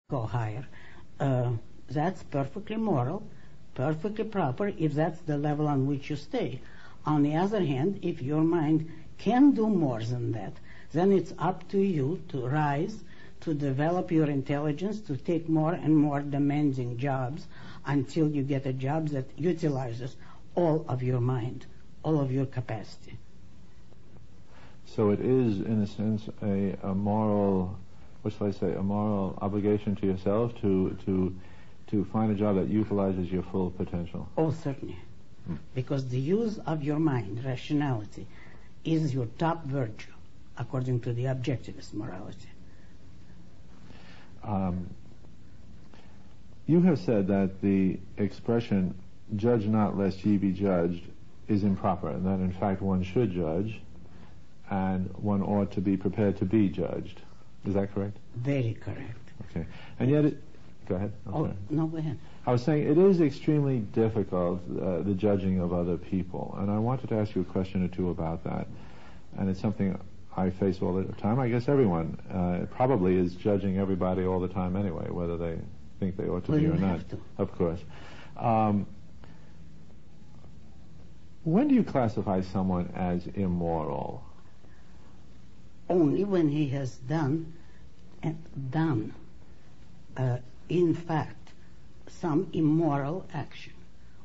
go higher. That's perfectly moral, perfectly proper if that's the level on which you stay. On the other hand, if your mind can do more than that, then it's up to you to rise, to develop your intelligence, to take more and more demanding jobs until you get a job that utilizes all of your mind, all of your capacity. So it is, in a sense, a moral, what shall I say, a moral obligation to yourself to find a job that utilizes your full potential. Oh, certainly. Because the use of your mind, rationality, is your top virtue, according to the objectivist morality. You have said that the expression, judge not lest ye be judged, is improper, and that in fact one should judge, and one ought to be prepared to be judged. Is that correct? Very correct. Okay. And yet, go ahead. No, go ahead. I was saying it is extremely difficult, the judging of other people, and I wanted to ask you a question or two about that. And it's something I face all the time. I guess everyone probably is judging everybody all the time anyway, whether they think they ought to be or not. Of course. When do you classify someone as immoral? Only when he has done, in fact, some immoral action.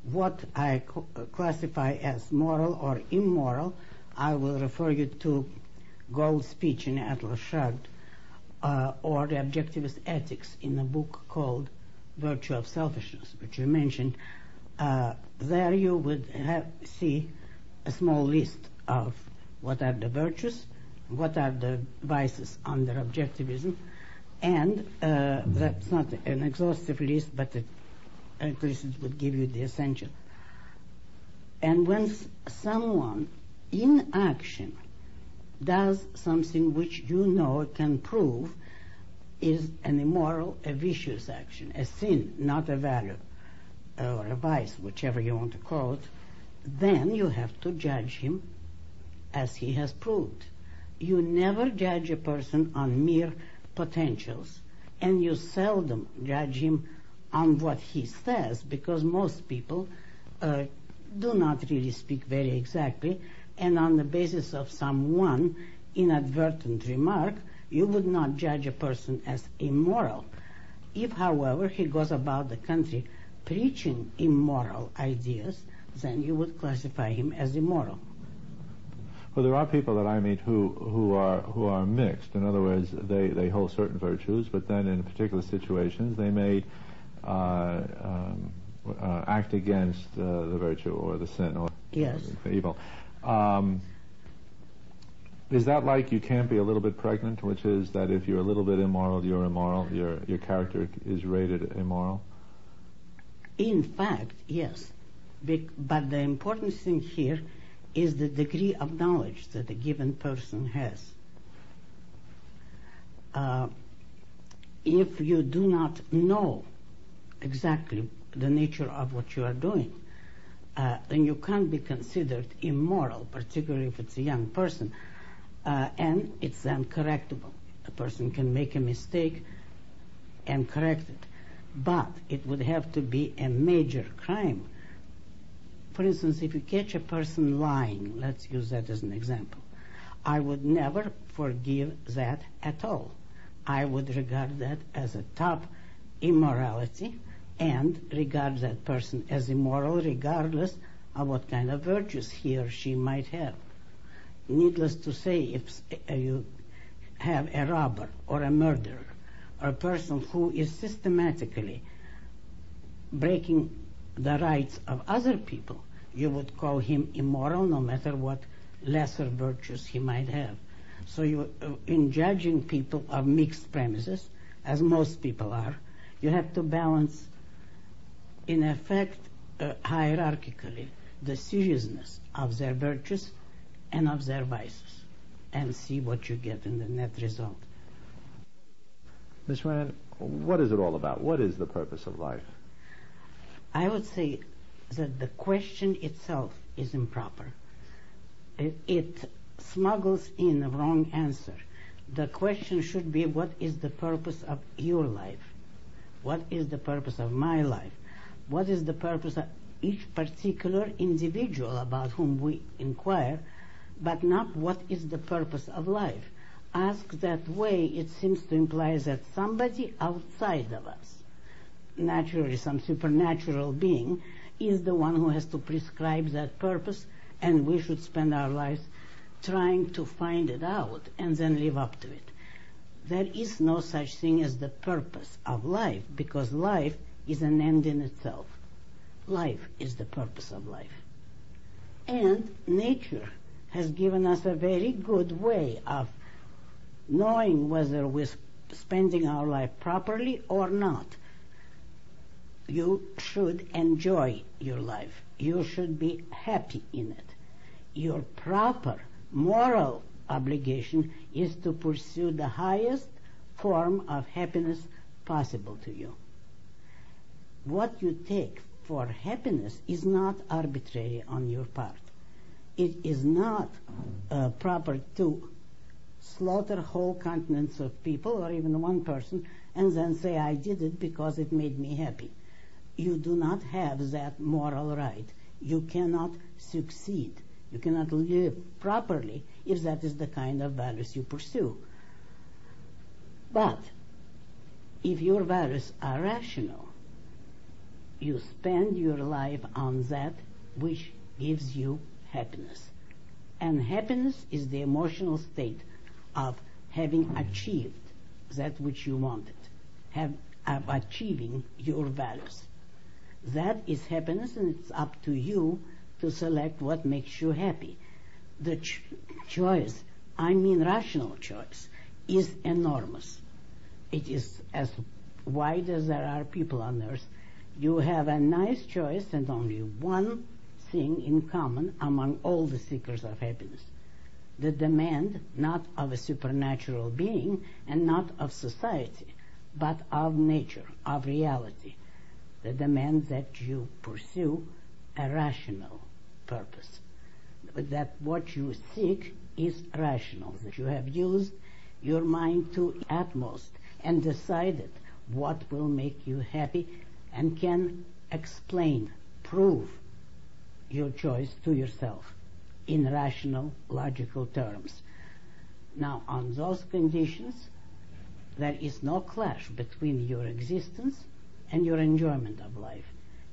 What I classify as moral or immoral, I will refer you to Gold's speech in Atlas Shrugged, or the Objectivist Ethics in a book called Virtue of Selfishness, which you mentioned. There you would see a small list of what are the virtues, what are the vices under objectivism, and that's not an exhaustive list, but at least it would give you the essential. And when someone in action does something which you know can prove is an immoral, a vicious action, a sin, not a value, or a vice, whichever you want to call it, then you have to judge him as he has proved. You never judge a person on mere potentials, and you seldom judge him on what he says, because most people do not really speak very exactly, and on the basis of some one inadvertent remark, you would not judge a person as immoral. If, however, he goes about the country preaching immoral ideas, then you would classify him as immoral. Well, there are people that I meet who are mixed. In other words, they hold certain virtues, but then in particular situations they may act against the virtue or the sin or the evil. Is that like you can't be a little bit pregnant, which is that if you're a little bit immoral, you're immoral, your character is rated immoral? In fact, yes. But the important thing here is the degree of knowledge that a given person has. If you do not know exactly the nature of what you are doing, then you can't be considered immoral, particularly if it's a young person. And it's then correctable. A person can make a mistake and correct it. But it would have to be a major crime. For instance, if you catch a person lying, let's use that as an example, I would never forgive that at all. I would regard that as a top immorality and regard that person as immoral regardless of what kind of virtues he or she might have. Needless to say, if you have a robber or a murderer or a person who is systematically breaking the rights of other people, you would call him immoral no matter what lesser virtues he might have. So in judging people of mixed premises, as most people are, you have to balance, in effect, hierarchically, the seriousness of their virtues and of their vices, and see what you get in the net result. Ms. Rand, what is it all about? What is the purpose of life? I would say that the question itself is improper. It smuggles in a wrong answer. The question should be, what is the purpose of your life? What is the purpose of my life? What is the purpose of each particular individual about whom we inquire, but not what is the purpose of life? Asked that way, it seems to imply that somebody outside of us, naturally some supernatural being, is the one who has to prescribe that purpose, and we should spend our lives trying to find it out and then live up to it. There is no such thing as the purpose of life, because life is an end in itself. Life is the purpose of life. And nature has given us a very good way of knowing whether we're spending our life properly or not. You should enjoy your life. You should be happy in it. Your proper moral obligation is to pursue the highest form of happiness possible to you. What you take for happiness is not arbitrary on your part. It is not proper to slaughter whole continents of people or even one person and then say, I did it because it made me happy. You do not have that moral right. You cannot succeed. You cannot live properly if that is the kind of values you pursue. But if your values are rational, you spend your life on that which gives you happiness. And happiness is the emotional state of having achieved that which you wanted, of achieving your values. That is happiness, and it's up to you to select what makes you happy. The choice, I mean rational choice, is enormous. It is as wide as there are people on earth. You have a nice choice and only one thing in common among all the seekers of happiness: the demand not of a supernatural being and not of society, but of nature, of reality. The demand that you pursue a rational purpose, that what you seek is rational, that you have used your mind to the utmost and decided what will make you happy and can explain, prove your choice to yourself in rational, logical terms. Now, on those conditions, there is no clash between your existence and your enjoyment of life.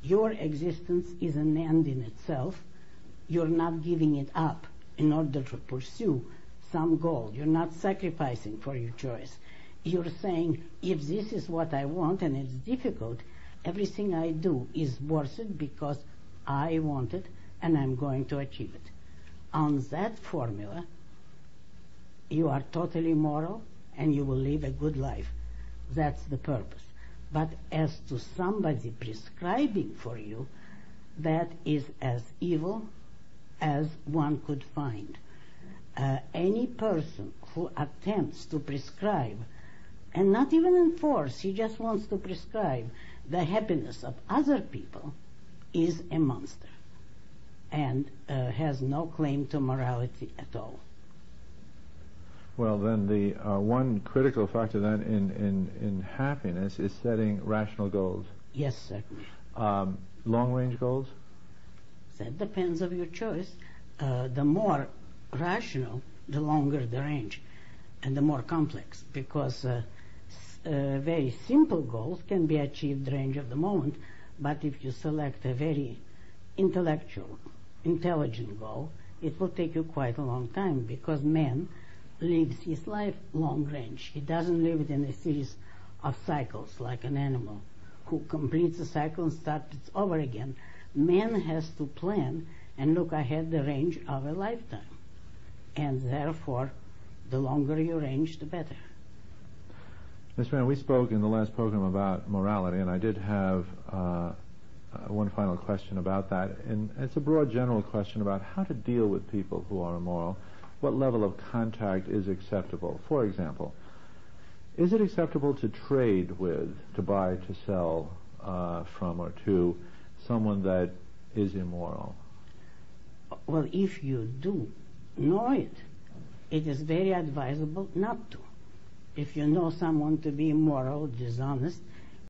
Your existence is an end in itself. You're not giving it up in order to pursue some goal. You're not sacrificing for your choice. You're saying, if this is what I want and it's difficult, everything I do is worth it because I want it and I'm going to achieve it. On that formula, you are totally moral and you will live a good life. That's the purpose. But as to somebody prescribing for you, that is as evil as one could find. Any person who attempts to prescribe, and not even enforce, he just wants to prescribe the happiness of other people, is a monster and has no claim to morality at all. Well, then the one critical factor then in happiness is setting rational goals. Yes, certainly. Long-range goals? That depends on your choice. The more rational, the longer the range, and the more complex, because very simple goals can be achieved range of the moment, but if you select a very intellectual, intelligent goal, it will take you quite a long time, because man lives his life long range. He doesn't live it in a series of cycles like an animal who completes a cycle and starts over again. Man has to plan and look ahead the range of a lifetime. And therefore, the longer your range, the better. Ms. Mann, we spoke in the last program about morality, and I did have one final question about that. And it's a broad general question about how to deal with people who are immoral. What level of contact is acceptable? For example, is it acceptable to trade with, to buy, to sell from or to someone that is immoral? Well, if you do know it, it is very advisable not to. If you know someone to be immoral, dishonest,